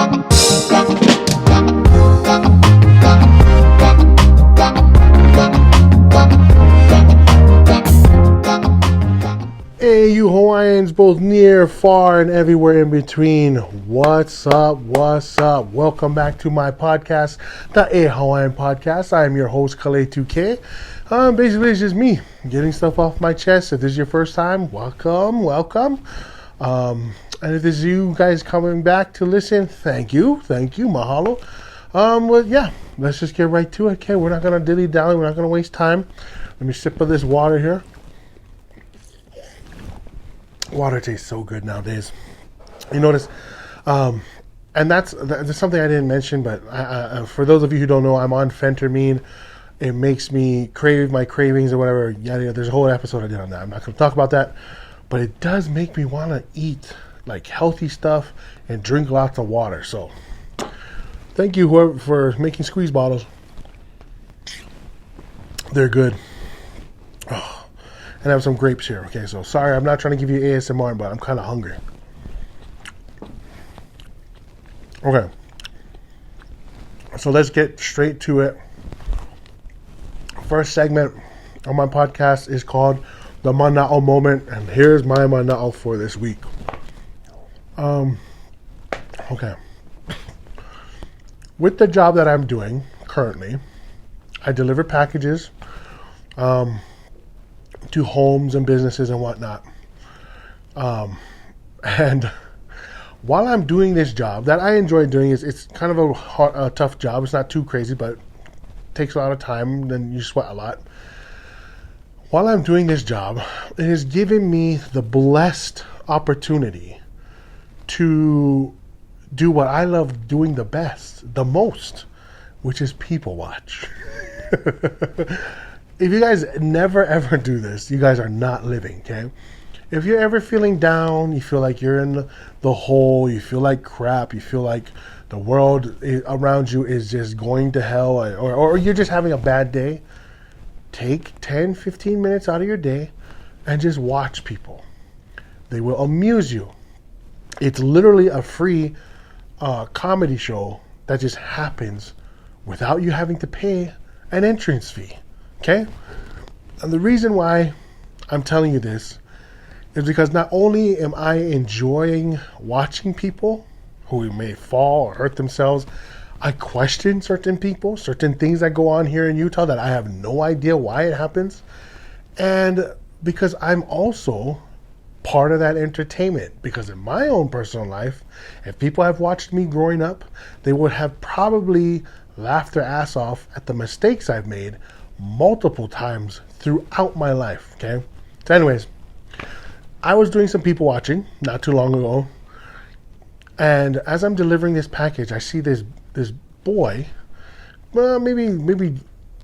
Hey, you Hawaiians, both near, far, and everywhere in between. What's up? What's up? Welcome back to my podcast, the A Hawaiian Podcast. I am your host, Kale2K. Basically, it's just me getting stuff off my chest. If this is your first time, welcome. And if this is you guys coming back to listen, thank you, mahalo. Well, yeah, let's just get right to it. Okay, we're not gonna dilly-dally. We're not gonna waste time. Let me sip of this water here. Water tastes so good nowadays. You notice, and that's something I didn't mention, but for those of you who don't know, I'm on phentermine. It makes me crave my cravings or whatever. Yada, yada. There's a whole episode I did on that. I'm not going to talk about that, but it does make me want to eat like healthy stuff and drink lots of water. So, thank you whoever for making squeeze bottles. They're good. Oh. And I have some grapes here. Okay, so sorry, I'm not trying to give you ASMR, but I'm kind of hungry. Okay. So let's get straight to it. First segment on my podcast is called the Mana'o Moment, and here's my Mana'o for this week. Okay. With the job that I'm doing currently, I deliver packages to homes and businesses and whatnot. And while I'm doing this job that I enjoy doing, it's kind of a tough job. It's not too crazy, but it takes a lot of time and you sweat a lot. While I'm doing this job, it has given me the blessed opportunity to do what I love doing the most, which is people watch. If you guys never ever do this, you guys are not living, okay? If you're ever feeling down, you feel like you're in the hole, you feel like crap, you feel like the world around you is just going to hell, or you're just having a bad day, take 10, 15 minutes out of your day and just watch people. They will amuse you. It's literally a free comedy show that just happens without you having to pay an entrance fee. Okay? And the reason why I'm telling you this is because not only am I enjoying watching people who may fall or hurt themselves, I question certain people, certain things that go on here in Utah that I have no idea why it happens. And because I'm also part of that entertainment. Because in my own personal life, if people have watched me growing up, they would have probably laughed their ass off at the mistakes I've made multiple times throughout my life. Okay, so anyways, I was doing some people watching not too long ago, and as I'm delivering this package, I see this boy, well, maybe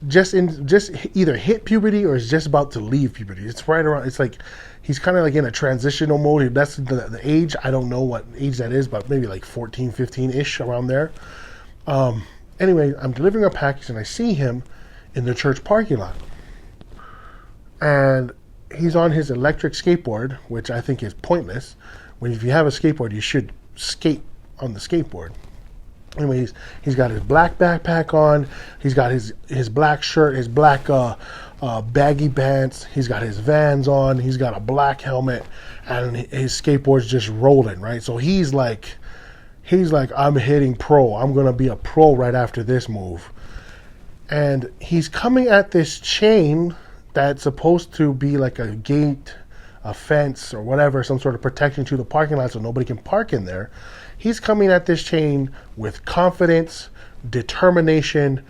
just either hit puberty or is just about to leave puberty. It's right around. It's like he's kind of like in a transitional mode. That's the age. I don't know what age that is, but maybe like 14, 15-ish, around there. Anyway, I'm delivering a package and I see him in the church parking lot. And he's on his electric skateboard, which I think is pointless. When if you have a skateboard, you should skate on the skateboard. Anyways, he's got his black backpack on. He's got his black shirt, his black baggy pants. He's got his Vans on. He's got a black helmet, and his skateboard's just rolling, right? So he's like, I'm hitting pro. I'm gonna be a pro right after this move. And he's coming at this chain that's supposed to be like a gate, a fence, or whatever, some sort of protection to the parking lot so nobody can park in there. He's coming at this chain with confidence, determination,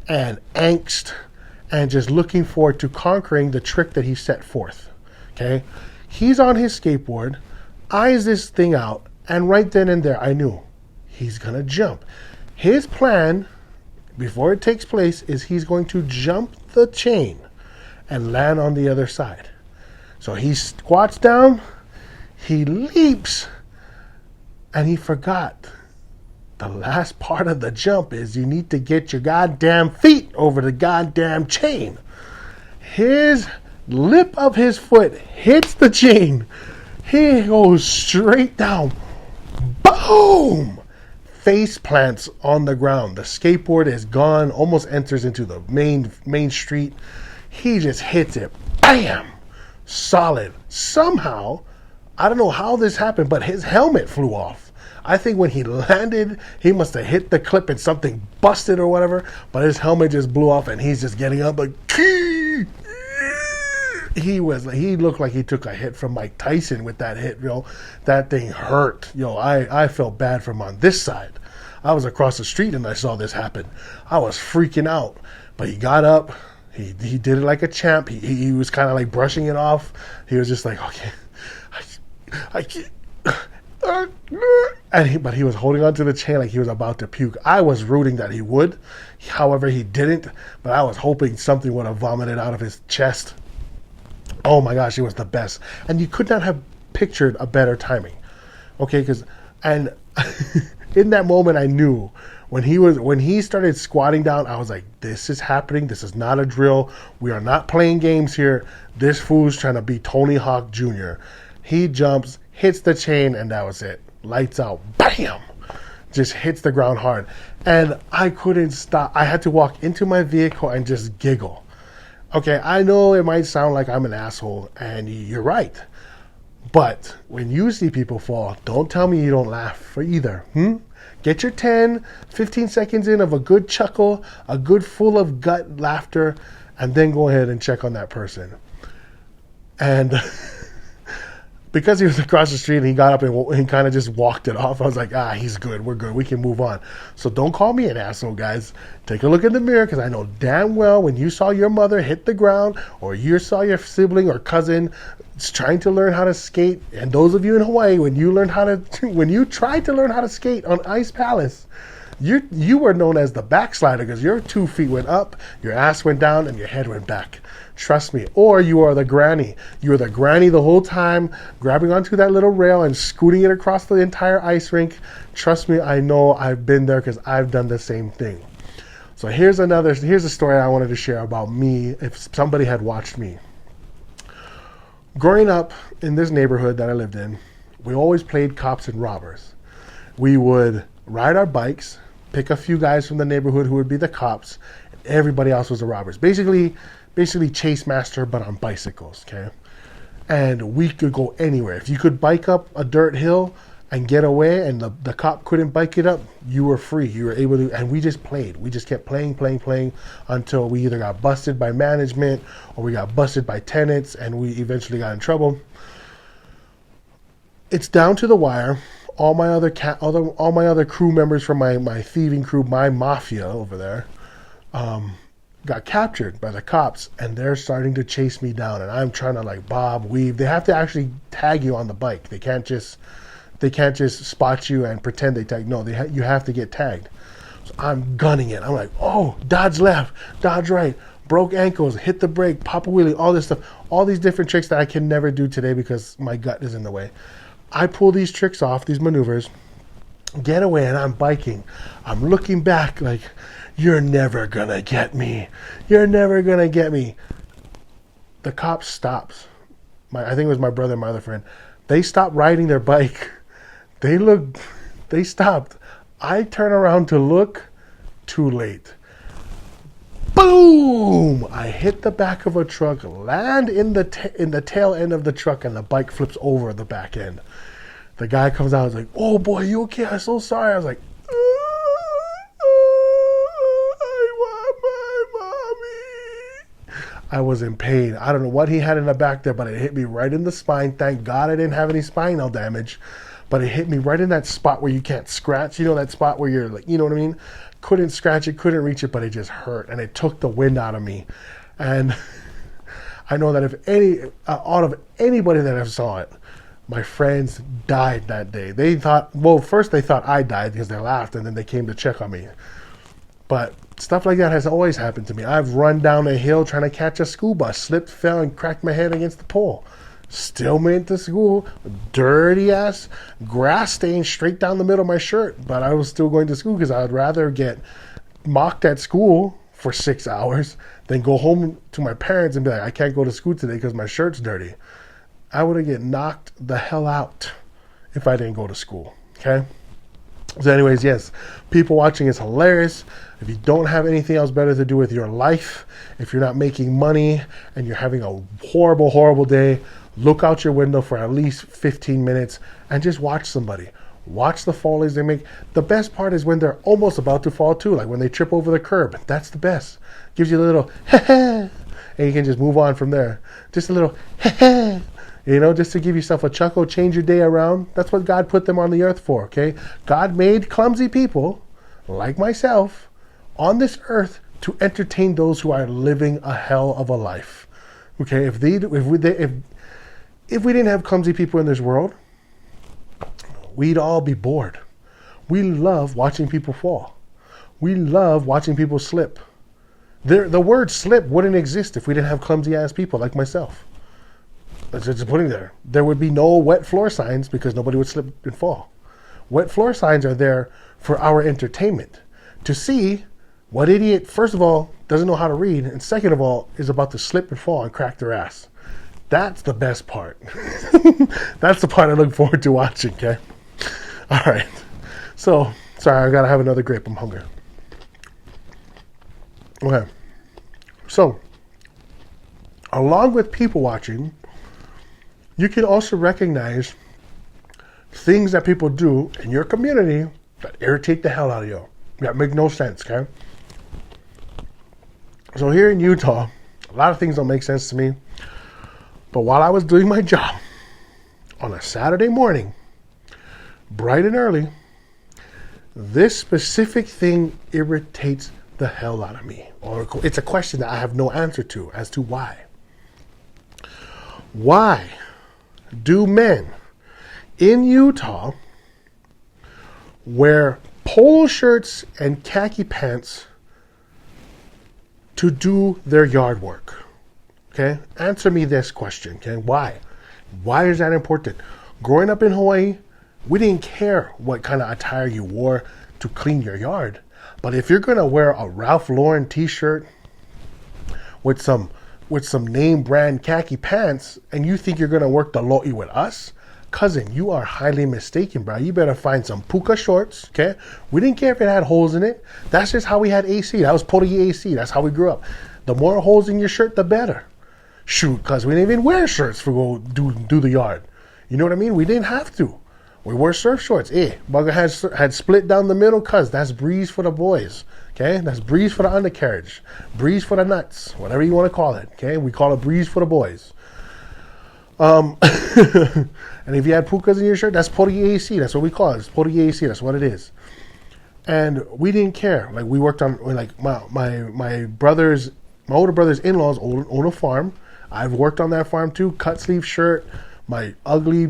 and angst, and just looking forward to conquering the trick that he set forth. Okay? He's on his skateboard, eyes this thing out, and right then and there, I knew he's going to jump. His plan, before it takes place, is he's going to jump the chain and land on the other side. So he squats down, he leaps, and he forgot the last part of the jump is you need to get your goddamn feet over the goddamn chain. His lip of his foot hits the chain. He goes straight down. Boom! face plants on the ground. The skateboard is gone, almost enters into the main street. He just hits it, bam, solid. Somehow, I don't know how this happened, but his helmet flew off. I think when he landed, he must have hit the clip and something busted or whatever, but his helmet just blew off and he's just getting up like, he looked like he took a hit from Mike Tyson with that hit, That thing hurt. I felt bad for him on this side. I was across the street and I saw this happen. I was freaking out, but he got up. He did it like a champ. He was kind of like brushing it off. He was just like, okay, I can't. But he was holding onto the chain like he was about to puke. I was rooting that he would. However, he didn't. But I was hoping something would have vomited out of his chest. Oh my gosh, it was the best. And you could not have pictured a better timing. Okay, and in that moment I knew when he started squatting down, I was like, this is happening. This is not a drill. We are not playing games here. This fool's trying to be Tony Hawk Jr. He jumps, hits the chain, and that was it. Lights out. Bam! Just hits the ground hard. And I couldn't stop. I had to walk into my vehicle and just giggle. Okay, I know it might sound like I'm an asshole, and you're right. But when you see people fall, don't tell me you don't laugh for either. Get your 10, 15 seconds in of a good chuckle, a good full of gut laughter, and then go ahead and check on that person. And because he was across the street and he got up and he kind of just walked it off, I was like, he's good. We're good. We can move on. So don't call me an asshole, guys. Take a look in the mirror, because I know damn well when you saw your mother hit the ground, or you saw your sibling or cousin trying to learn how to skate, and those of you in Hawaii, when you tried to learn how to skate on Ice Palace, you were known as the backslider because your 2 feet went up, your ass went down, and your head went back. Trust me. Or you are the granny. You were the granny the whole time, grabbing onto that little rail and scooting it across the entire ice rink. Trust me, I know. I've been there because I've done the same thing. So here's a story I wanted to share about me if somebody had watched me. Growing up in this neighborhood that I lived in, we always played cops and robbers. We would ride our bikes, pick a few guys from the neighborhood who would be the cops, and everybody else was the robbers. Basically Chase Master, but on bicycles, okay? And we could go anywhere. If you could bike up a dirt hill and get away and the cop couldn't bike it up, you were free. You were able to, and we just played. We just kept playing until we either got busted by management or we got busted by tenants and we eventually got in trouble. It's down to the wire. All my other crew members from my thieving crew, my mafia over there, got captured by the cops, and they're starting to chase me down, and I'm trying to like bob, weave. They have to actually tag you on the bike. They can't just spot you and pretend they tag. No, you have to get tagged. So I'm gunning it. I'm like, dodge left, dodge right, broke ankles, hit the brake, pop a wheelie, all this stuff, all these different tricks that I can never do today because my gut is in the way. I pull these tricks off, these maneuvers, get away, and I'm biking. I'm looking back like, you're never gonna get me. You're never gonna get me. The cop stops. I think it was my brother and my other friend. They stopped riding their bike. They stopped. I turn around to look, too late. Boom! I hit the back of a truck, land in the tail end of the truck, and the bike flips over the back end. The guy comes out and is like, oh boy, you okay? I'm so sorry. I was like, I want my mommy. I was in pain. I don't know what he had in the back there, but it hit me right in the spine. Thank God I didn't have any spinal damage, but it hit me right in that spot where you can't scratch. You know, that spot where you're like, you know what I mean? Couldn't scratch it, couldn't reach it, but it just hurt, and it took the wind out of me. And I know that if out of anybody that ever saw it, my friends died that day. First they thought I died because they laughed, and then they came to check on me. But stuff like that has always happened to me. I've run down a hill trying to catch a school bus, slipped, fell, and cracked my head against the pole. Still made it to school, dirty ass, grass stain straight down the middle of my shirt. But I was still going to school because I would rather get mocked at school for 6 hours than go home to my parents and be like, I can't go to school today because my shirt's dirty. I would have get knocked the hell out if I didn't go to school, okay? So anyways, yes, people watching is hilarious. If you don't have anything else better to do with your life, if you're not making money and you're having a horrible, horrible day, look out your window for at least 15 minutes and just watch somebody. Watch the follies they make. The best part is when they're almost about to fall too, like when they trip over the curb. That's the best. Gives you a little and you can just move on from there. Just a little just to give yourself a chuckle, change your day around. That's what God put them on the earth for, okay? God made clumsy people like myself on this earth to entertain those who are living a hell of a life. Okay, if we didn't have clumsy people in this world, we'd all be bored. We love watching people fall. We love watching people slip. The word slip wouldn't exist if we didn't have clumsy ass people like myself. Just putting there. There would be no wet floor signs because nobody would slip and fall. Wet floor signs are there for our entertainment. To see what idiot, first of all, doesn't know how to read, and second of all, is about to slip and fall and crack their ass. That's the best part. That's the part I look forward to watching, okay? All right. So, sorry, I got to have another grape. I'm hungry. Okay. So, along with people watching, you can also recognize things that people do in your community that irritate the hell out of you. That make no sense, okay? So here in Utah, a lot of things don't make sense to me. But while I was doing my job on a Saturday morning, bright and early, this specific thing irritates the hell out of me. Or it's a question that I have no answer to as to why. Why do men in Utah wear polo shirts and khaki pants to do their yard work? Okay, answer me this question. Okay, why? Why is that important? Growing up in Hawaii, we didn't care what kind of attire you wore to clean your yard. But if you're gonna wear a Ralph Lauren T-shirt with some name brand khaki pants, and you think you're gonna work the lo'i with us, cousin, you are highly mistaken, bro. You better find some puka shorts. Okay, we didn't care if it had holes in it. That's just how we had AC. That was Poli AC. That's how we grew up. The more holes in your shirt, the better. Shoot, cause we didn't even wear shirts for go do the yard. You know what I mean? We didn't have to. We wore surf shorts. Bugger had split down the middle, cause that's breeze for the boys. Okay, that's breeze for the undercarriage, breeze for the nuts, whatever you want to call it. Okay, we call it breeze for the boys. And if you had pukas in your shirt, that's Poli AC. That's what we call it. It's Poli AC. That's what it is. And we didn't care. Like we worked on like my older brother's in-laws own a farm. I've worked on that farm too. Cut sleeve shirt, my ugly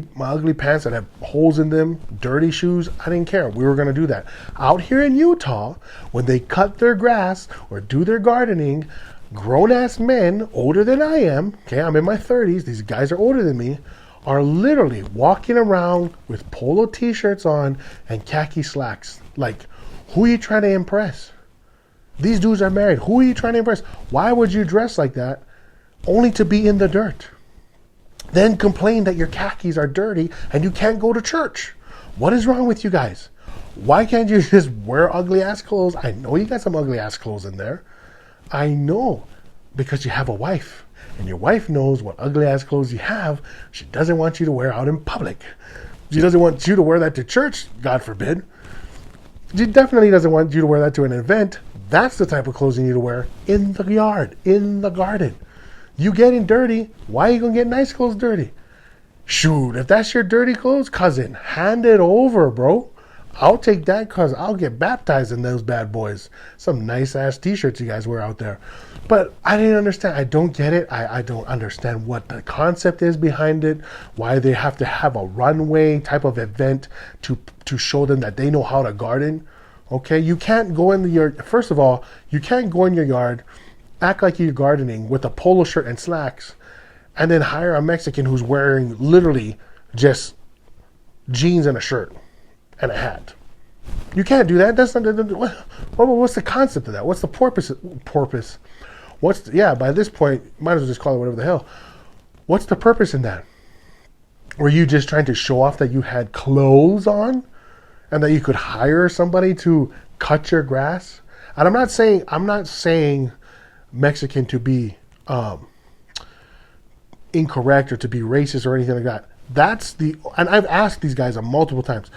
pants that have holes in them, dirty shoes. I didn't care. We were going to do that. Out here in Utah, when they cut their grass or do their gardening, grown-ass men, older than I am, okay, I'm in my 30s, these guys are older than me, are literally walking around with polo t-shirts on and khaki slacks. Like, who are you trying to impress? These dudes are married. Who are you trying to impress? Why would you dress like that only to be in the dirt? Then complain that your khakis are dirty and you can't go to church. What is wrong with you guys? Why can't you just wear ugly ass clothes? I know you got some ugly ass clothes in there. I know, because you have a wife. And your wife knows what ugly ass clothes you have. She doesn't want you to wear out in public. She doesn't want you to wear that to church, God forbid. She definitely doesn't want you to wear that to an event. That's the type of clothes you need to wear in the yard, in the garden. You getting dirty, why are you going to get nice clothes dirty? Shoot, if that's your dirty clothes, cousin, hand it over, bro. I'll take that because I'll get baptized in those bad boys. Some nice ass t-shirts you guys wear out there. But I didn't understand. I don't get it. I don't understand what the concept is behind it. Why they have to have a runway type of event to show them that they know how to garden. Okay, you can't go in your, first of all, you can't go in your yard, act like you're gardening with a polo shirt and slacks, and then hire a Mexican who's wearing literally just jeans and a shirt and a hat. You can't do that. That's not. What's the concept of that? What's the purpose? By this point, might as well just call it whatever the hell. What's the purpose in that? Were you just trying to show off that you had clothes on and that you could hire somebody to cut your grass. And I'm not saying Mexican to be incorrect or to be racist or anything like that. And I've asked these guys multiple times.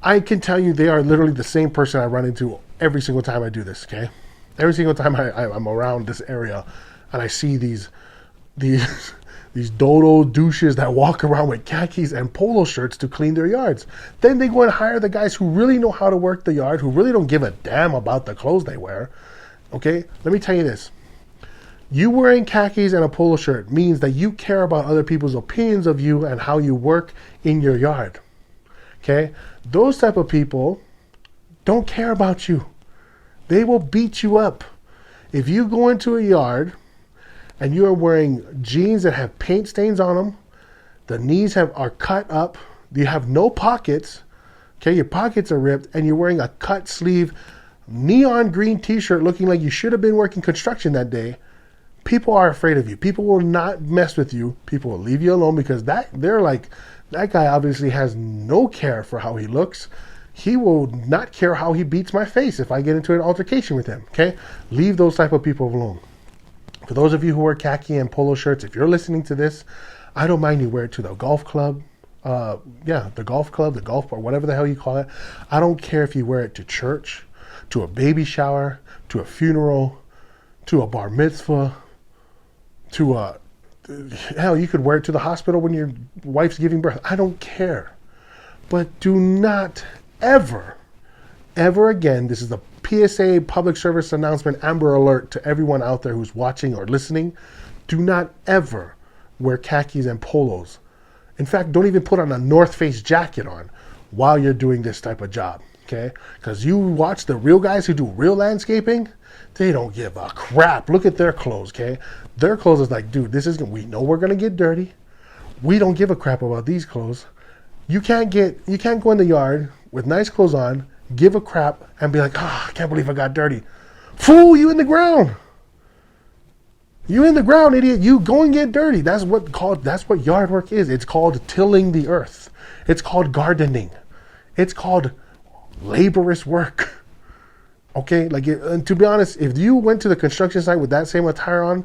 I can tell you they are literally the same person I run into every single time I do this, okay? Every single time I'm around this area and I see these dodo douches that walk around with khakis and polo shirts to clean their yards. Then they go and hire the guys who really know how to work the yard, who really don't give a damn about the clothes they wear. Okay? Let me tell you this. You wearing khakis and a polo shirt means that you care about other people's opinions of you and how you work in your yard. Okay? Those type of people don't care about you. They will beat you up. If you go into a yard and you are wearing jeans that have paint stains on them, the knees are cut up, you have no pockets, okay, your pockets are ripped, and you're wearing a cut sleeve neon green t-shirt looking like you should have been working construction that day, people are afraid of you. People will not mess with you. People will leave you alone because they're like, that guy obviously has no care for how he looks. He will not care how he beats my face if I get into an altercation with him, okay? Leave those type of people alone. For those of you who wear khaki and polo shirts, if you're listening to this, I don't mind you wear it to the golf club. The golf club, the golf bar, whatever the hell you call it. I don't care if you wear it to church, to a baby shower, to a funeral, to a bar mitzvah, hell, you could wear it to the hospital when your wife's giving birth. I don't care. But do not ever again, this is a PSA public service announcement, Amber Alert to everyone out there who's watching or listening. Do not ever wear khakis and polos. In fact, don't even put on a North Face jacket on while you're doing this type of job, okay? Because you watch the real guys who do real landscaping, they don't give a crap. Look at their clothes, okay? Their clothes is like, dude, we know we're gonna get dirty. We don't give a crap about these clothes. You can't go in the yard with nice clothes on, give a crap, and be like, I can't believe I got dirty. Fool, you in the ground. You in the ground, idiot. You go and get dirty. That's what yard work is. It's called tilling the earth. It's called gardening. It's called laborious work. Okay, and to be honest, if you went to the construction site with that same attire on,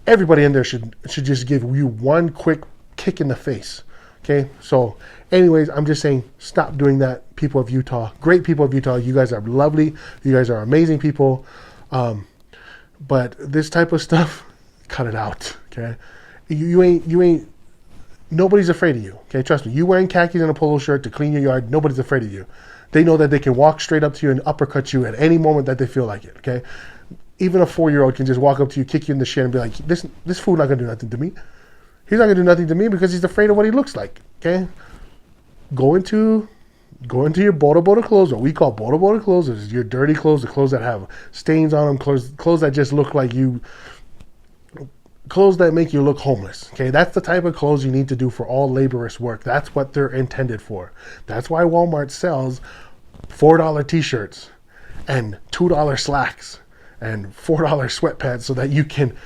everybody in there should just give you one quick kick in the face. Okay, so anyways, I'm just saying, stop doing that, people of Utah. Great people of Utah. You guys are lovely. You guys are amazing people. But this type of stuff, cut it out. Okay, you ain't. Nobody's afraid of you. Okay, trust me. You wearing khakis and a polo shirt to clean your yard, nobody's afraid of you. They know that they can walk straight up to you and uppercut you at any moment that they feel like it. Okay, even a 4-year-old can just walk up to you, kick you in the shin, and be like, "This fool not gonna do nothing to me." He's not gonna do nothing to me because he's afraid of what he looks like. Okay, go into your Bora clothes, what we call Bora clothes, is your dirty clothes, the clothes that have stains on them, clothes that just look like you, clothes that make you look homeless. Okay, that's the type of clothes you need to do for all laborious work. That's what they're intended for. That's why Walmart sells $4 t-shirts and $2 slacks and $4 sweatpants so that you can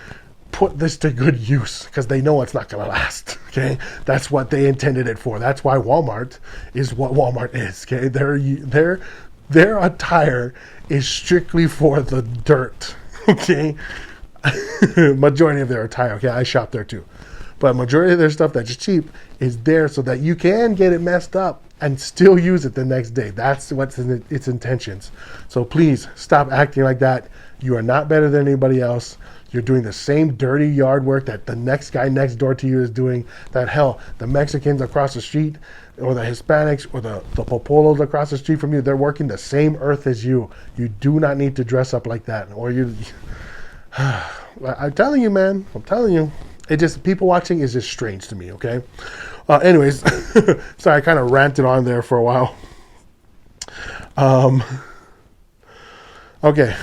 put this to good use, because they know it's not going to last. Okay, that's what they intended it for. That's why Walmart is what Walmart is. Okay, their attire is strictly for the dirt. Okay, majority of their attire. Okay, I shop there too, but majority of their stuff that's cheap is there so that you can get it messed up and still use it the next day. That's what's in its intentions. So please stop acting like that. You are not better than anybody else. You're doing the same dirty yard work that the next guy next door to you is doing. That hell, the Mexicans across the street, or the Hispanics, or the Popolos across the street from you, they're working the same earth as you. You do not need to dress up like that. Or you, I'm telling you, man. I'm telling you. It just, people watching is just strange to me, okay? Anyways, sorry, I kind of ranted on there for a while. Okay.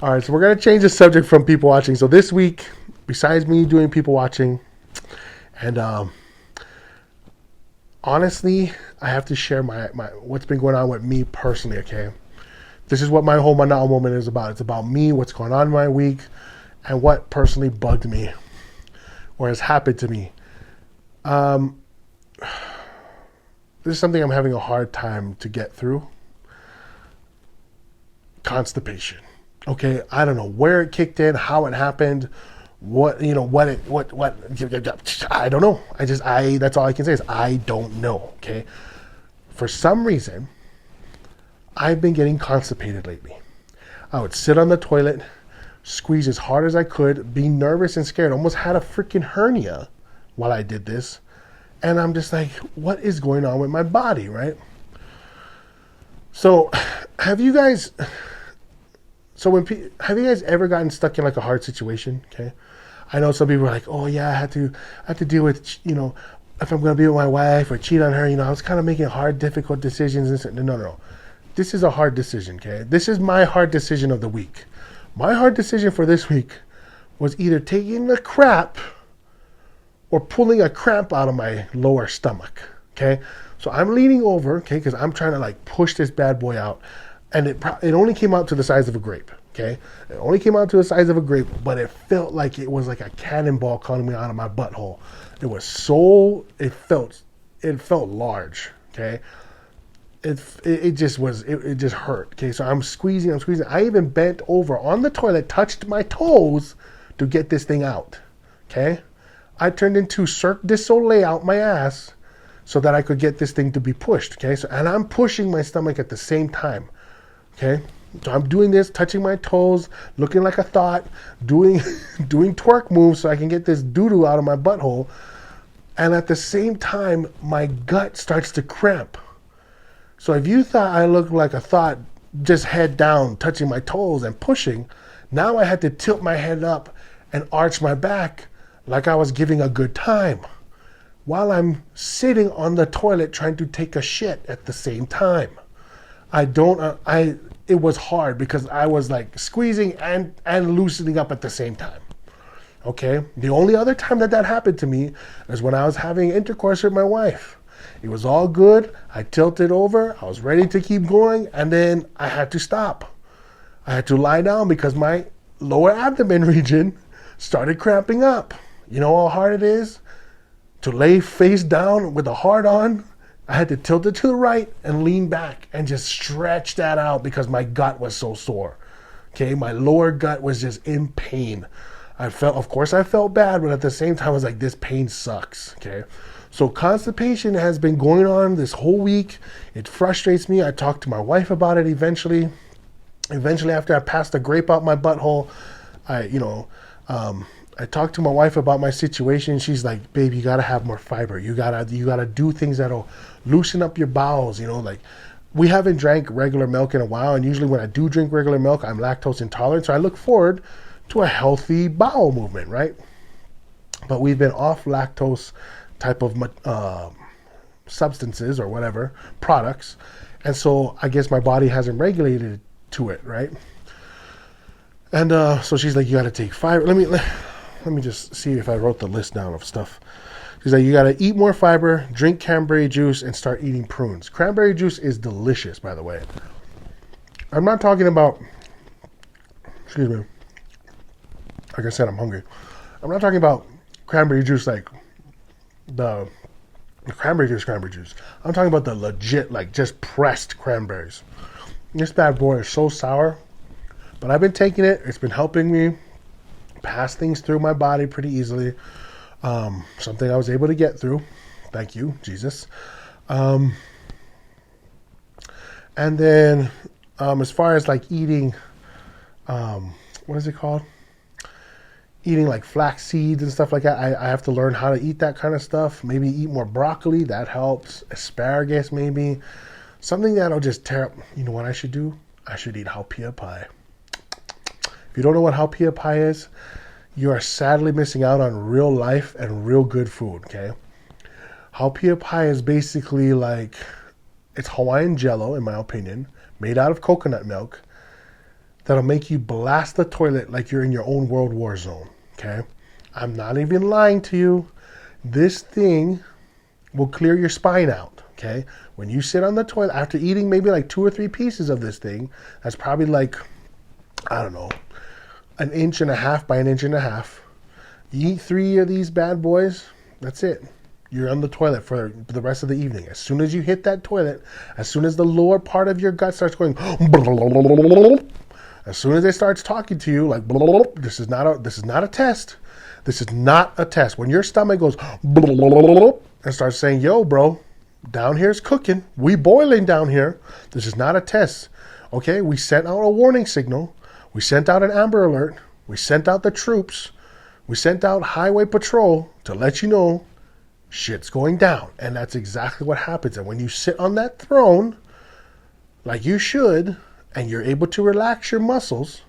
All right, so we're going to change the subject from people watching. So this week, besides me doing people watching, and honestly, I have to share my what's been going on with me personally, okay? This is what my whole Manao moment is about. It's about me, what's going on in my week, and what personally bugged me or has happened to me. this is something I'm having a hard time to get through. Constipation. Okay, I don't know where it kicked in, how it happened, what I don't know. That's all I can say is I don't know. Okay, for some reason, I've been getting constipated lately. I would sit on the toilet, squeeze as hard as I could, be nervous and scared, almost had a freaking hernia while I did this. And I'm just like, what is going on with my body, right? So, have you guys ever gotten stuck in like a hard situation? Okay, I know some people are like, oh yeah, I had to deal with, if I'm going to be with my wife or cheat on her, I was kind of making hard, difficult decisions. No. This is a hard decision, okay? This is my hard decision of the week. My hard decision for this week was either taking a crap or pulling a cramp out of my lower stomach, okay? So I'm leaning over, okay, because I'm trying to like push this bad boy out. And it only came out to the size of a grape, okay? It only came out to the size of a grape, but it felt like it was like a cannonball coming out of my butthole. It felt large, okay? It just hurt, okay? So I'm squeezing. I even bent over on the toilet, touched my toes to get this thing out, okay? I turned into Cirque du Soleil out my ass so that I could get this thing to be pushed, okay? And I'm pushing my stomach at the same time, okay? So I'm doing this, touching my toes, looking like a thought, doing twerk moves so I can get this doo-doo out of my butthole. And at the same time, my gut starts to cramp. So if you thought I looked like a thought, just head down, touching my toes and pushing, now I had to tilt my head up and arch my back like I was giving a good time while I'm sitting on the toilet trying to take a shit at the same time. It was hard because I was like squeezing and loosening up at the same time. Okay? The only other time that happened to me is when I was having intercourse with my wife. It was all good. I tilted over. I was ready to keep going. And then I had to stop. I had to lie down because my lower abdomen region started cramping up. You know how hard it is to lay face down with a hard on? I had to tilt it to the right and lean back and just stretch that out because my gut was so sore. Okay, my lower gut was just in pain. Of course I felt bad, but at the same time I was like, this pain sucks. Okay. So constipation has been going on this whole week. It frustrates me. I talked to my wife about it eventually. Eventually, after I passed the grape out my butthole, I talked to my wife about my situation. She's like, babe, you gotta have more fiber. You gotta do things that'll loosen up your bowels. Like we haven't drank regular milk in a while, and usually when I do drink regular milk, I'm lactose intolerant. So I look forward to a healthy bowel movement, right? But we've been off lactose type of substances or whatever, products. And so I guess my body hasn't regulated to it, right? And so she's like, you got to take fiber. Let me just see if I wrote the list down of stuff. She's like, you got to eat more fiber, drink cranberry juice, and start eating prunes. Cranberry juice is delicious, by the way. I'm not talking about, excuse me, like I said, I'm hungry. I'm not talking about cranberry juice like the cranberry juice. I'm talking about the legit, like just pressed cranberries. This bad boy is so sour, but I've been taking it. It's been helping me pass things through my body pretty easily. Something I was able to get through. Thank you, Jesus. And then as far as like eating, what is it called? Eating like flax seeds and stuff like that. I have to learn how to eat that kind of stuff. Maybe eat more broccoli. That helps. Asparagus, maybe. Something that'll just tear up. You know what I should do? I should eat haupia pie. If you don't know what haupia pie is, you are sadly missing out on real life and real good food, okay? Haupia pie is basically like, it's Hawaiian jello, in my opinion, made out of coconut milk, that'll make you blast the toilet like you're in your own World War zone, okay? I'm not even lying to you. This thing will clear your spine out, okay? When you sit on the toilet, after eating maybe like 2 or 3 pieces of this thing, that's probably like, I don't know, 1.5 inches by 1.5 inches. You eat 3 of these bad boys, that's it. You're on the toilet for the rest of the evening. As soon as you hit that toilet, as soon as the lower part of your gut starts going, as soon as it starts talking to you, like, this is not a test. This is not a test. When your stomach goes and starts saying, yo, bro, down here's cooking. We boiling down here. This is not a test. Okay, we sent out a warning signal. We sent out an Amber Alert. We sent out the troops. We sent out Highway Patrol to let you know shit's going down. And that's exactly what happens. And when you sit on that throne, like you should, and you're able to relax your muscles,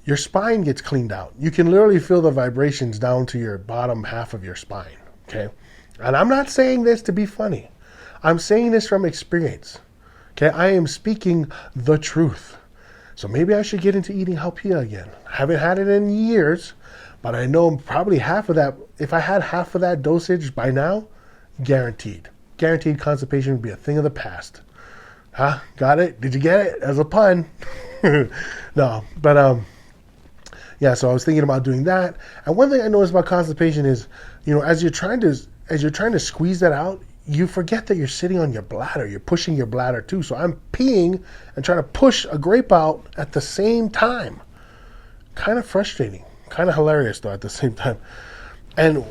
your spine gets cleaned out. You can literally feel the vibrations down to your bottom half of your spine. Okay? And I'm not saying this to be funny. I'm saying this from experience. Okay? I am speaking the truth. So maybe I should get into eating halpia again. I haven't had it in years, but I know probably half of that, if I had half of that dosage by now, guaranteed. Guaranteed constipation would be a thing of the past. Huh? Got it? Did you get it? As a pun. No, but yeah, so I was thinking about doing that. And one thing I noticed about constipation is, as you're trying to squeeze that out, you forget that you're sitting on your bladder. You're pushing your bladder too. So I'm peeing and trying to push a grape out at the same time. Kind of frustrating. Kind of hilarious though at the same time. And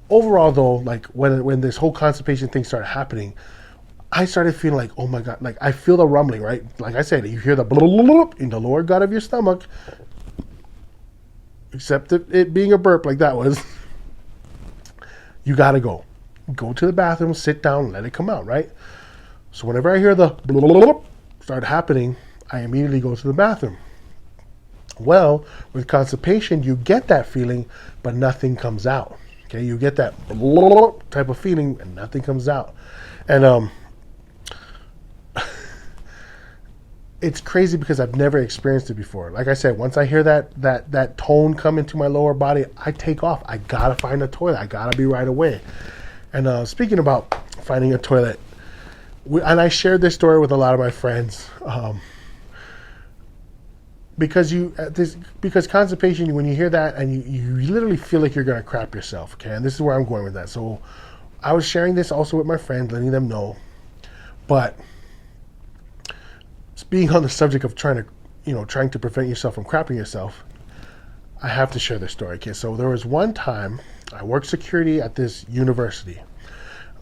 overall though, like when this whole constipation thing started happening, I started feeling like, oh my God, like I feel the rumbling, right? Like I said, you hear the in the lower gut of your stomach, except it being a burp like that was. You got to go. Go to the bathroom, sit down, let it come out, right? So whenever I hear the start happening, I immediately go to the bathroom. Well, with constipation, you get that feeling, but nothing comes out. Okay, you get that type of feeling, and nothing comes out. And it's crazy because I've never experienced it before. Like I said, once I hear that tone come into my lower body, I take off. I gotta find a toilet. I gotta be right away. And speaking about finding a toilet, and I shared this story with a lot of my friends, because constipation, when you hear that, and you literally feel like you're gonna crap yourself. Okay, and this is where I'm going with that. So I was sharing this also with my friends, letting them know, but being on the subject of trying to prevent yourself from crapping yourself, I have to share this story. Okay, so there was one time I worked security at this university,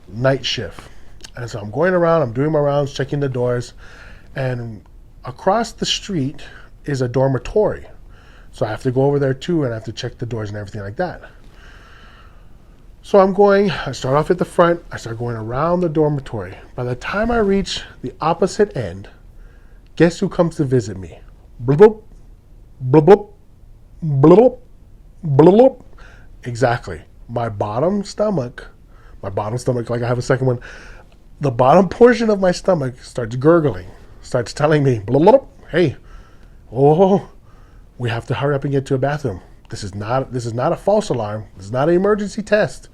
night shift. And so I'm going around, I'm doing my rounds, checking the doors, and across the street is a dormitory. So I have to go over there too, and I have to check the doors and everything like that. So I start off at the front, I start going around the dormitory. By the time I reach the opposite end, guess who comes to visit me? Blub, blub, blub, blub, blub, blub. Exactly. My bottom stomach, like I have a second one, the bottom portion of my stomach starts gurgling, starts telling me, blub, blub, hey, we have to hurry up and get to a bathroom. This is not a false alarm. This is not an emergency test.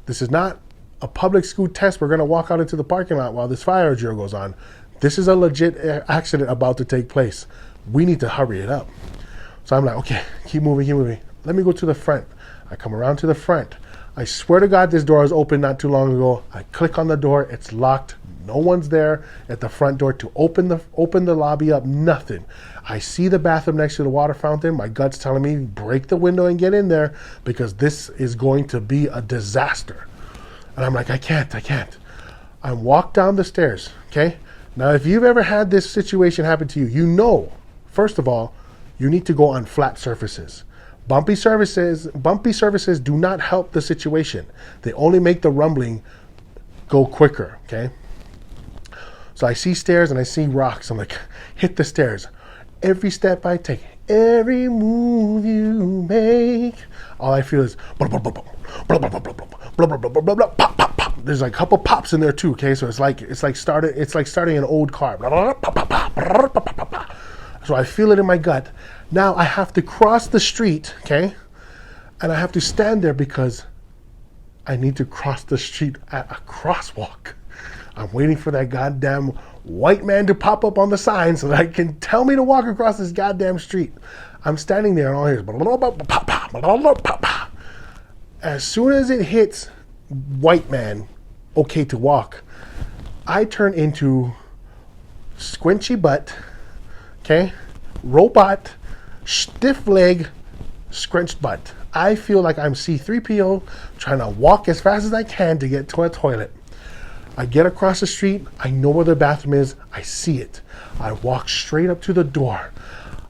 This is not a public school test. We're going to walk out into the parking lot while this fire drill goes on. This is a legit accident about to take place. We need to hurry it up. So I'm like, okay, keep moving. Let me go to the front. I come around to the front. I swear to God, this door was open not too long ago. I click on the door. It's locked. No one's there at the front door to open the lobby up. Nothing. I see the bathroom next to the water fountain. My gut's telling me, break the window and get in there because this is going to be a disaster. And I'm like, I can't. I walk down the stairs, okay? Now, if you've ever had this situation happen to you, you know, first of all, you need to go on flat surfaces. Bumpy surfaces do not help the situation. They only make the rumbling go quicker, okay? So I see stairs and I see rocks. I'm like, hit the stairs. Every step I take, every move you make, all I feel is blah, blah, blah, blah, blah, blah, blah, blah, blah, blah, blah, blah, blah, pop, pop, pop. There's like a couple pops in there too, okay? So it's like starting an old car. Blah, blah, blah, pop, pop, pop, pop, pop, pop. So I feel it in my gut. Now I have to cross the street, okay? And I have to stand there because I need to cross the street at a crosswalk. I'm waiting for that goddamn white man to pop up on the sign so that I can tell me to walk across this goddamn street. I'm standing there and all I hear is As soon as it hits white man, okay to walk, I turn into squinchy butt, okay, robot, stiff leg, scrunched butt. I feel like I'm C-3PO trying to walk as fast as I can to get to a toilet. I get across the street. I know where the bathroom is. I see it. I walk straight up to the door.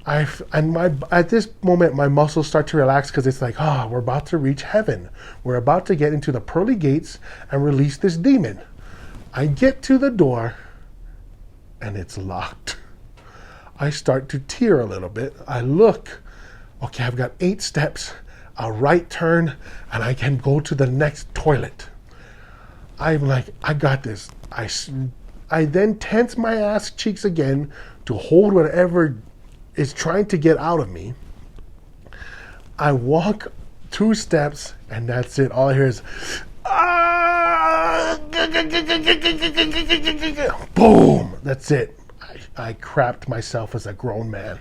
At this moment, my muscles start to relax because it's like, we're about to reach heaven. We're about to get into the pearly gates and release this demon. I get to the door and it's locked. I start to tear a little bit. I look. Okay, I've got 8 steps, a right turn, and I can go to the next toilet. I'm like, I got this. I then tense my ass cheeks again to hold whatever is trying to get out of me. I walk 2 steps, and that's it. All I hear is, boom. That's it. I crapped myself as a grown man.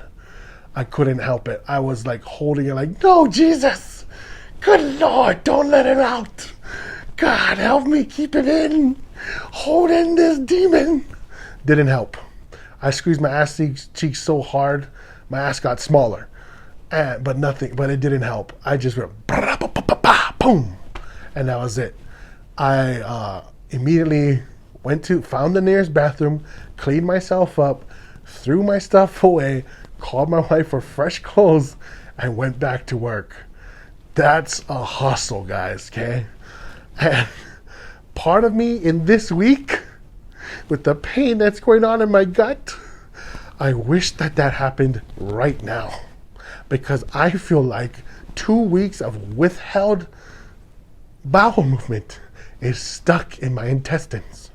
I couldn't help it. I was like holding it like, no, Jesus. Good Lord, don't let it out. God, help me keep it in. Hold in this demon. Didn't help. I squeezed my ass cheeks so hard, my ass got smaller. But it didn't help. I just went, boom. And that was it. I immediately found the nearest bathroom, cleaned myself up, threw my stuff away, called my wife for fresh clothes, and went back to work. That's a hustle, guys, okay? And part of me in this week, with the pain that's going on in my gut, I wish that happened right now. Because I feel like 2 weeks of withheld bowel movement is stuck in my intestines.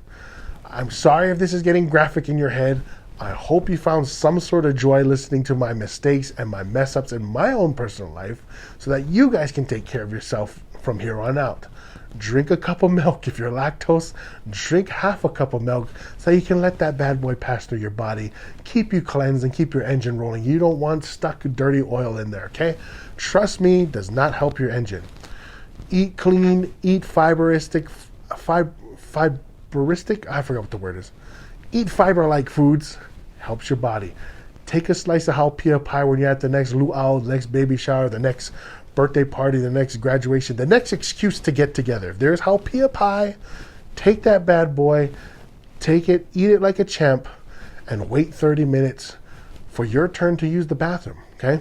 I'm sorry if this is getting graphic in your head. I hope you found some sort of joy listening to my mistakes and my mess ups in my own personal life so that you guys can take care of yourself from here on out. Drink a cup of milk if you're lactose. Drink half a cup of milk so you can let that bad boy pass through your body, keep you cleansed and keep your engine rolling. You don't want stuck dirty oil in there, okay? Trust me, does not help your engine. Eat clean, eat fiberistic, I forgot what the word is. Eat fiber-like foods, helps your body. Take a slice of haupia pie when you're at the next luau, the next baby shower, the next birthday party, the next graduation, the next excuse to get together. If there's haupia pie, take that bad boy, take it, eat it like a champ, and wait 30 minutes for your turn to use the bathroom, okay?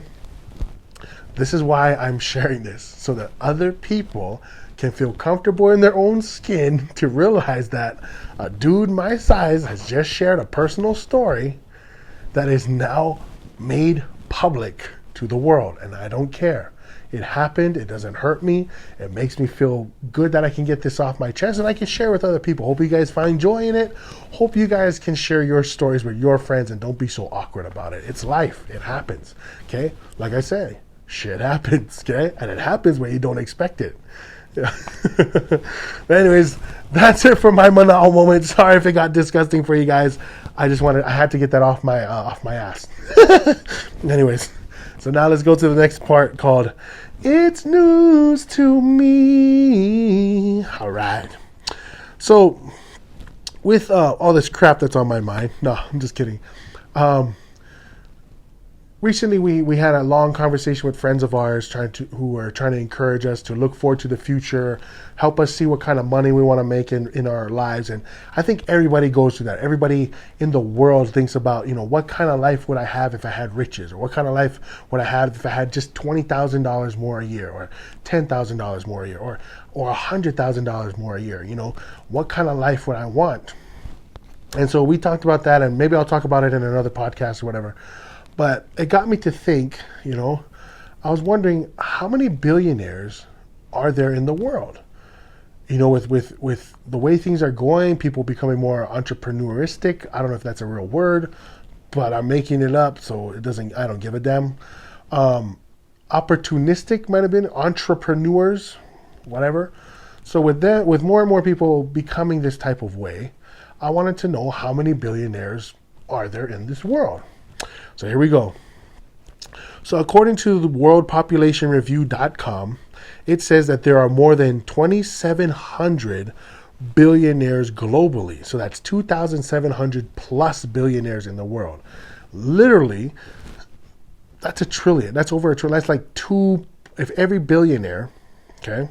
This is why I'm sharing this, so that other people can feel comfortable in their own skin to realize that a dude my size has just shared a personal story that is now made public to the world, and I don't care. It happened. It doesn't hurt me. It makes me feel good that I can get this off my chest and I can share with other people. Hope you guys find joy in it. Hope you guys can share your stories with your friends and don't be so awkward about it. It's life. It happens. Okay? Like I say, shit happens. Okay? And it happens when you don't expect it. Yeah. But anyways, that's it for my Manal moment. Sorry if it got disgusting for you guys. I had to get that off my ass. Anyways, so now let's go to the next part called It's News to Me. All right. So with all this crap that's on my mind, no, I'm just kidding. Recently, we had a long conversation with friends of ours who were trying to encourage us to look forward to the future, help us see what kind of money we want to make in our lives. And I think everybody goes through that. Everybody in the world thinks about, what kind of life would I have if I had riches? Or what kind of life would I have if I had just $20,000 more a year, or $10,000 more a year, or $100,000 more a year? What kind of life would I want? And so we talked about that, and maybe I'll talk about it in another podcast or whatever. But it got me to think, I was wondering how many billionaires are there in the world? With the way things are going, people becoming more entrepreneuristic. I don't know if that's a real word, but I'm making it up, so I don't give a damn. Opportunistic might have been entrepreneurs, whatever. So with more and more people becoming this type of way, I wanted to know how many billionaires are there in this world. So here we go. So according to the worldpopulationreview.com, it says that there are more than 2,700 billionaires globally. So that's 2,700 plus billionaires in the world. Literally, that's a trillion. That's over a trillion. That's like if every billionaire, okay,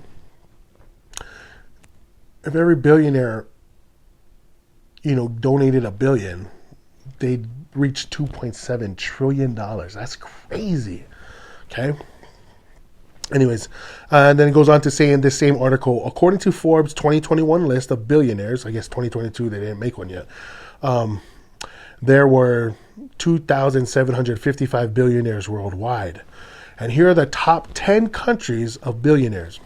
if every billionaire, donated $1 billion, they'd reach $2.7 trillion. That's crazy. Okay. Anyways, and then it goes on to say in this same article, according to Forbes' 2021 list of billionaires, I guess 2022, they didn't make one yet, there were 2,755 billionaires worldwide. And here are the top 10 countries of billionaires.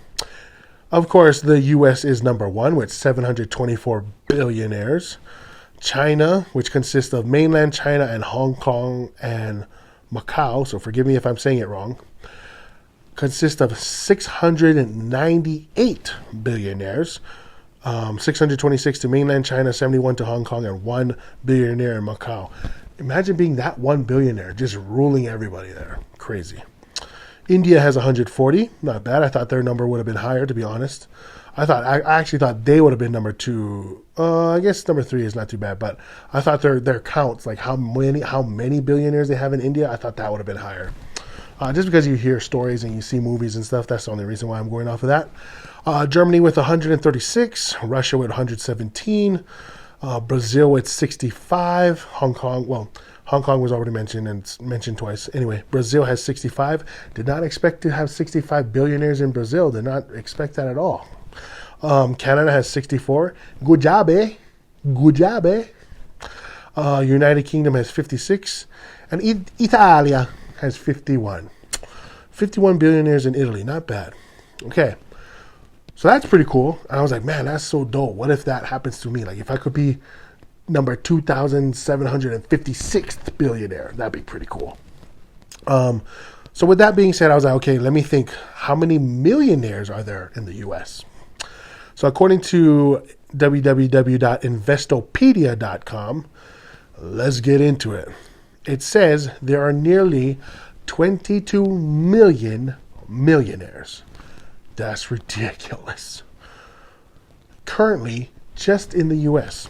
Of course, the U.S. is number one with 724 billionaires. China, which consists of mainland China and Hong Kong and Macau, so forgive me if I'm saying it wrong, consists of 698 billionaires, 626 to mainland China, 71 to Hong Kong, and 1 billionaire in Macau. Imagine being that 1 billionaire, just ruling everybody there. Crazy. India has 140. Not bad. I thought their number would have been higher, to be honest. I actually thought they would have been number 2. I guess number 3 is not too bad, but I thought their counts, like how many billionaires they have in India, I thought that would have been higher. Just because you hear stories and you see movies and stuff, that's the only reason why I'm going off of that. Germany with 136, Russia with 117, Brazil with 65, Hong Kong was already mentioned and mentioned twice. Anyway, Brazil has 65. Did not expect to have 65 billionaires in Brazil. Did not expect that at all. Canada has 64. Good job, eh? Good job, eh? United Kingdom has 56. And Italia has 51. 51 billionaires in Italy. Not bad. Okay. So that's pretty cool. And I was like, man, that's so dope. What if that happens to me? Like, if I could be number 2,756th billionaire, that'd be pretty cool. So with that being said, I was like, okay, let me think. How many millionaires are there in the U.S.? So according to www.investopedia.com, let's get into it. It says there are nearly 22 million millionaires. That's ridiculous. Currently, just in the U.S.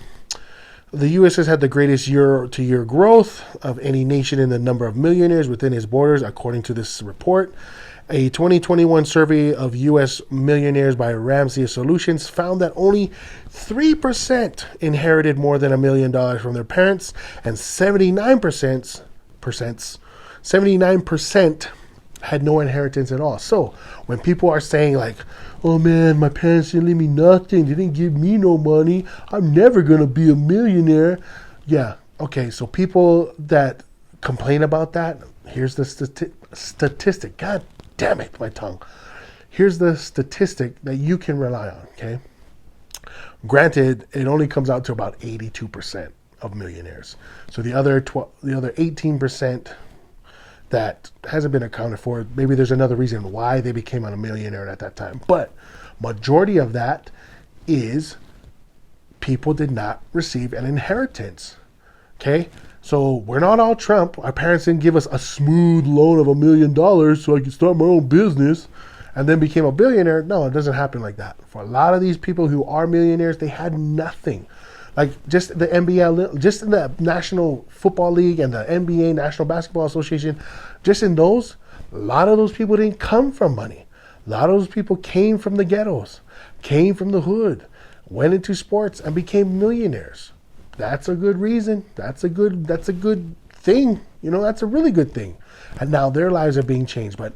The U.S. has had the greatest year-to-year growth of any nation in the number of millionaires within its borders, according to this report. A 2021 survey of U.S. millionaires by Ramsey Solutions found that only 3% inherited more than $1 million from their parents, and 79% had no inheritance at all. So when people are saying like, oh man, my parents didn't leave me nothing, they didn't give me no money, I'm never going to be a millionaire. Yeah, okay, so people that complain about that, here's the statistic. God damn it, my tongue. Here's the statistic that you can rely on, okay? Granted, it only comes out to about 82% of millionaires. So the other 18% that hasn't been accounted for, maybe there's another reason why they became a millionaire at that time. But majority of that is people did not receive an inheritance, okay? So we're not all Trump. Our parents didn't give us a smooth loan of $1 million so I could start my own business and then became a billionaire. No, it doesn't happen like that. For a lot of these people who are millionaires, they had nothing. Like just the NBA, just in the National Football League and the NBA, National Basketball Association, just in those, a lot of those people didn't come from money. A lot of those people came from the ghettos, came from the hood, went into sports and became millionaires. That's a good reason. That's a good thing. You know, that's a really good thing. And now their lives are being changed. But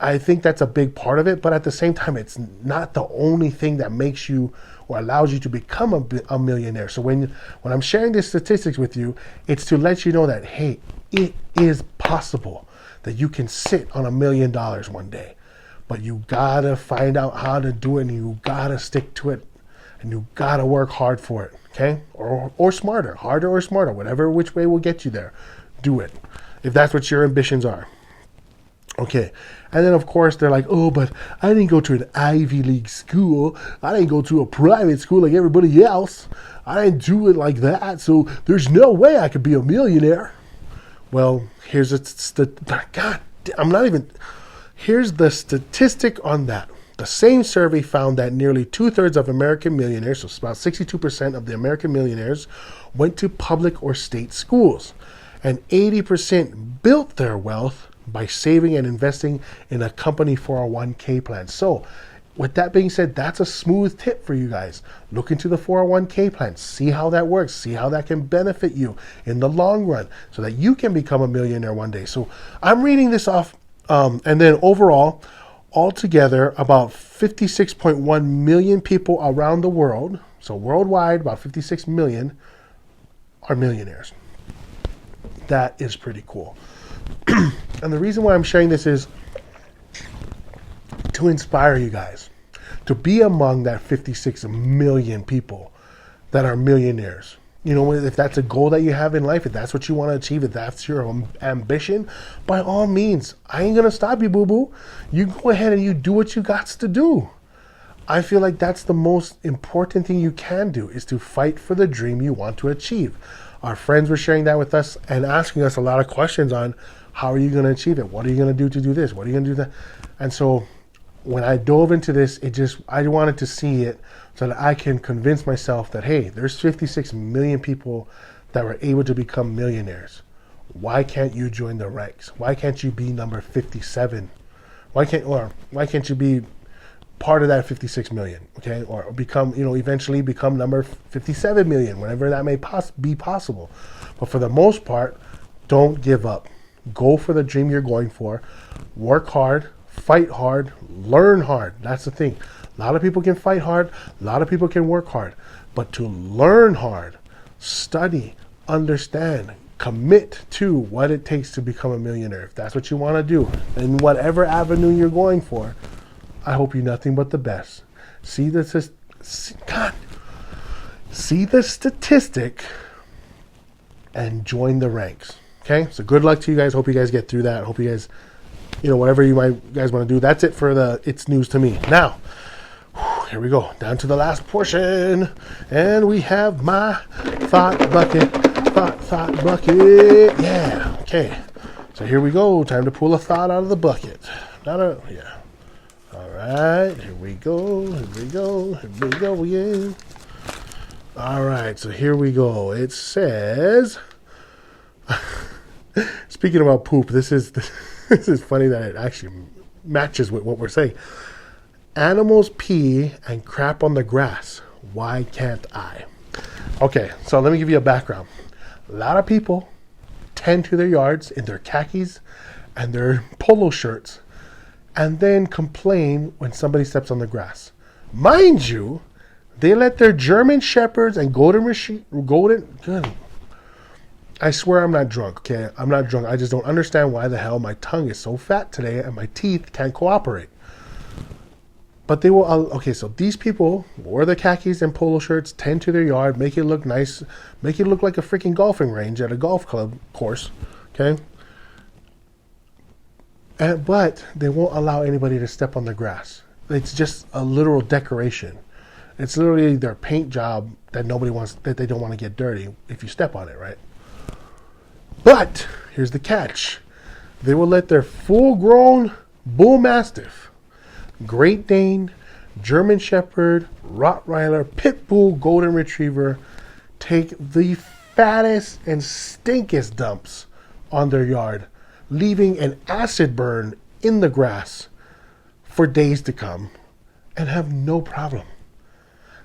I think that's a big part of it. But at the same time, it's not the only thing that makes you or allows you to become a millionaire. So when I'm sharing these statistics with you, it's to let you know that, hey, it is possible that you can sit on $1 million one day. But you gotta find out how to do it, and you gotta stick to it, and you gotta work hard for it, okay? Or smarter, harder or smarter, which way will get you there. Do it, if that's what your ambitions are. Okay, and then of course they're like, oh, but I didn't go to an Ivy League school. I didn't go to a private school like everybody else. I didn't do it like that, so there's no way I could be a millionaire. Well, here's the statistic on that. The same survey found that nearly 2/3 of American millionaires, so about 62% of the American millionaires, went to public or state schools. And 80% built their wealth by saving and investing in a company 401k plan. So, with that being said, that's a smooth tip for you guys. Look into the 401k plan. See how that works. See how that can benefit you in the long run so that you can become a millionaire one day. So, I'm reading this off. And then overall, altogether, about 56.1 million people around the world, so worldwide, about 56 million, are millionaires. That is pretty cool. And the reason why I'm sharing this is to inspire you guys to be among that 56 million people that are millionaires. You know, if that's a goal that you have in life, if that's what you want to achieve, if that's your ambition, by all means, I ain't going to stop you, boo-boo. You go ahead and you do what you got to do. I feel like that's the most important thing you can do, is to fight for the dream you want to achieve. Our friends were sharing that with us and asking us a lot of questions on how are you going to achieve it? What are you going to do this? What are you going to do that? And so when I dove into this, I wanted to see it so that I can convince myself that, hey, there's 56 million people that were able to become millionaires. Why can't you join the ranks? Why can't you be number 57? Why can't you be part of that 56 million, okay? Or become, eventually become number 57 million, whenever that may be possible. But for the most part, don't give up. Go for the dream you're going for. Work hard, fight hard, learn hard. That's the thing. A lot of people can fight hard. A lot of people can work hard. But to learn hard, study, understand, commit to what it takes to become a millionaire. If that's what you want to do, in whatever avenue you're going for, I hope you nothing but the best. See the statistic and join the ranks. Okay? So good luck to you guys. Hope you guys get through that. Hope you guys, whatever you guys want to do. That's it for the It's News to Me. Now, here we go. Down to the last portion. And we have my thought bucket. Thought bucket. Yeah. Okay. So here we go. Time to pull a thought out of the bucket. Yeah. All right. Here we go. Yeah. All right. So here we go. It says, speaking about poop, this is funny that it actually matches with what we're saying. Animals pee and crap on the grass. Why can't I? Okay, so let me give you a background. A lot of people tend to their yards in their khakis and their polo shirts and then complain when somebody steps on the grass. Mind you, they let their German Shepherds and Golden, I swear I'm not drunk, okay? I'm not drunk. I just don't understand why the hell my tongue is so fat today and my teeth can't cooperate. But they will, okay, so these people wear their khakis and polo shirts, tend to their yard, make it look nice, make it look like a freaking golfing range at a golf club course, okay? But they won't allow anybody to step on the grass. It's just a literal decoration. It's literally their paint job that they don't want to get dirty if you step on it, right? But here's the catch. They will let their full-grown bull mastiff, Great Dane, German Shepherd, Rottweiler, Pit Bull, Golden Retriever take the fattest and stinkest dumps on their yard, leaving an acid burn in the grass for days to come, and have no problem.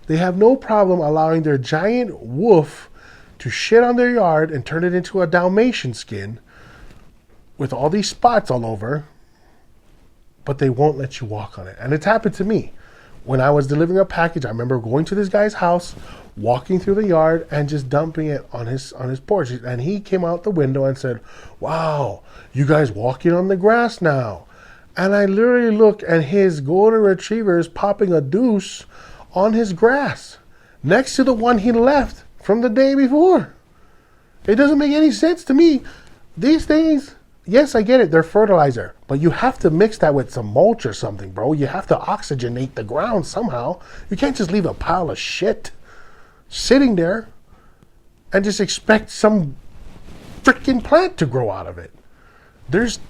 They have no problem allowing their giant wolf to shit on their yard and turn it into a Dalmatian skin with all these spots all over, but they won't let you walk on it. And it's happened to me. When I was delivering a package, I remember going to this guy's house, walking through the yard, and just dumping it on his porch. And he came out the window and said, "Wow, you guys walking on the grass now." And I literally look, and his Golden Retriever is popping a deuce on his grass next to the one he left from the day before. It doesn't make any sense to me. These things, yes, I get it, they're fertilizer, but you have to mix that with some mulch or something, bro. You have to oxygenate the ground somehow. You can't just leave a pile of shit sitting there and just expect some freaking plant to grow out of it. There's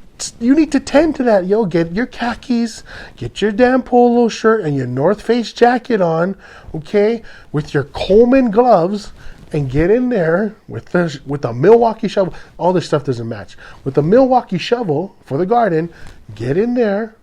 You need to tend to that, yo. Get your khakis, get your damn polo shirt and your North Face jacket on, okay, with your Coleman gloves, and get in there with a Milwaukee shovel. All this stuff doesn't match. With the Milwaukee shovel for the garden, get in there,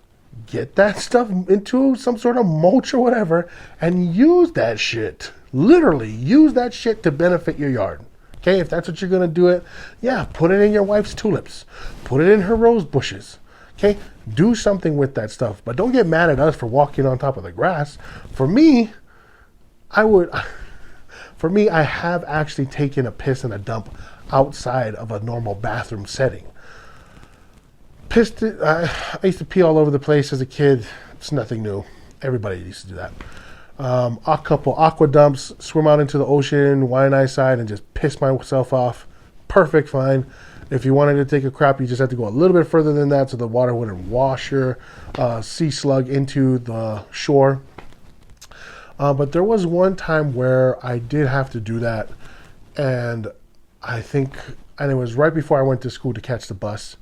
get that stuff into some sort of mulch or whatever, and use that shit. Literally, use that shit to benefit your yard. Okay, if that's what you're going to do it, yeah, put it in your wife's tulips. Put it in her rose bushes. Okay, do something with that stuff. But don't get mad at us for walking on top of the grass. For me, I have actually taken a piss and a dump outside of a normal bathroom setting. I used to pee all over the place as a kid. It's nothing new. Everybody used to do that. A couple aqua dumps, swim out into the ocean, Hawaiian side, and just piss myself off. Perfect, fine. If you wanted to take a crap, you just had to go a little bit further than that so the water wouldn't wash your sea slug into the shore. But there was one time where I did have to do that, and it was right before I went to school to catch the bus.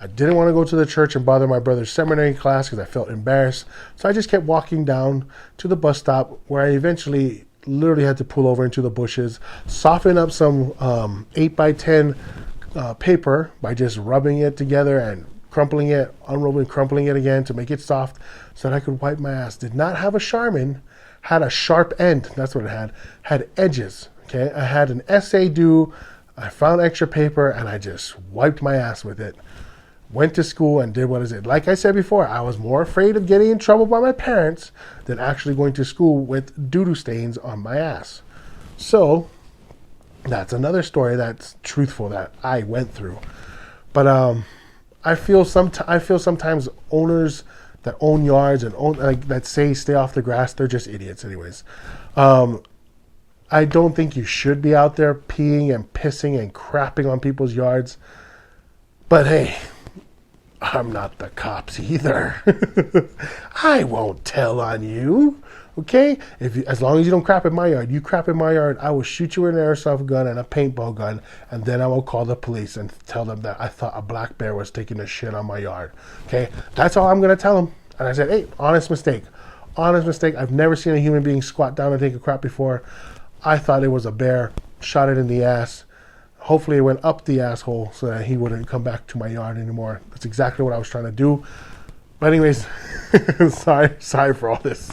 I didn't want to go to the church and bother my brother's seminary class because I felt embarrassed. So I just kept walking down to the bus stop, where I eventually literally had to pull over into the bushes, soften up some 8x10 paper by just rubbing it together and crumpling it, unrolling, crumpling it again to make it soft so that I could wipe my ass. Did not have a Charmin, had a sharp end. That's what it had. Had edges. Okay, I had an essay due. I found extra paper and I just wiped my ass with it. Went to school and did what is it. Like I said before, I was more afraid of getting in trouble by my parents than actually going to school with doo-doo stains on my ass. So that's another story that's truthful that I went through. But I feel sometimes owners that own yards and that say stay off the grass, they're just idiots anyways. I don't think you should be out there peeing and pissing and crapping on people's yards. But hey, I'm not the cops either. I won't tell on you. Okay? As long as you don't crap in my yard, you crap in my yard, I will shoot you with an airsoft gun and a paintball gun, and then I will call the police and tell them that I thought a black bear was taking a shit on my yard. Okay? That's all I'm going to tell them. And I said, hey, honest mistake. Honest mistake. I've never seen a human being squat down and take a crap before. I thought it was a bear. Shot it in the ass. Hopefully it went up the asshole so that he wouldn't come back to my yard anymore. That's exactly what I was trying to do. But anyways, sorry for all this.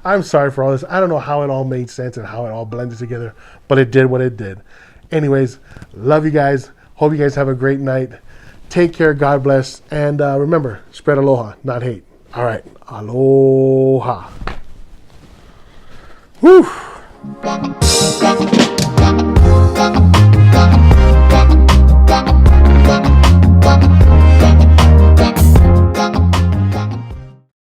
I'm sorry for all this. I don't know how it all made sense and how it all blended together, but it did what it did. Anyways, love you guys. Hope you guys have a great night. Take care. God bless. And remember, spread aloha, not hate. All right. Aloha. Whew.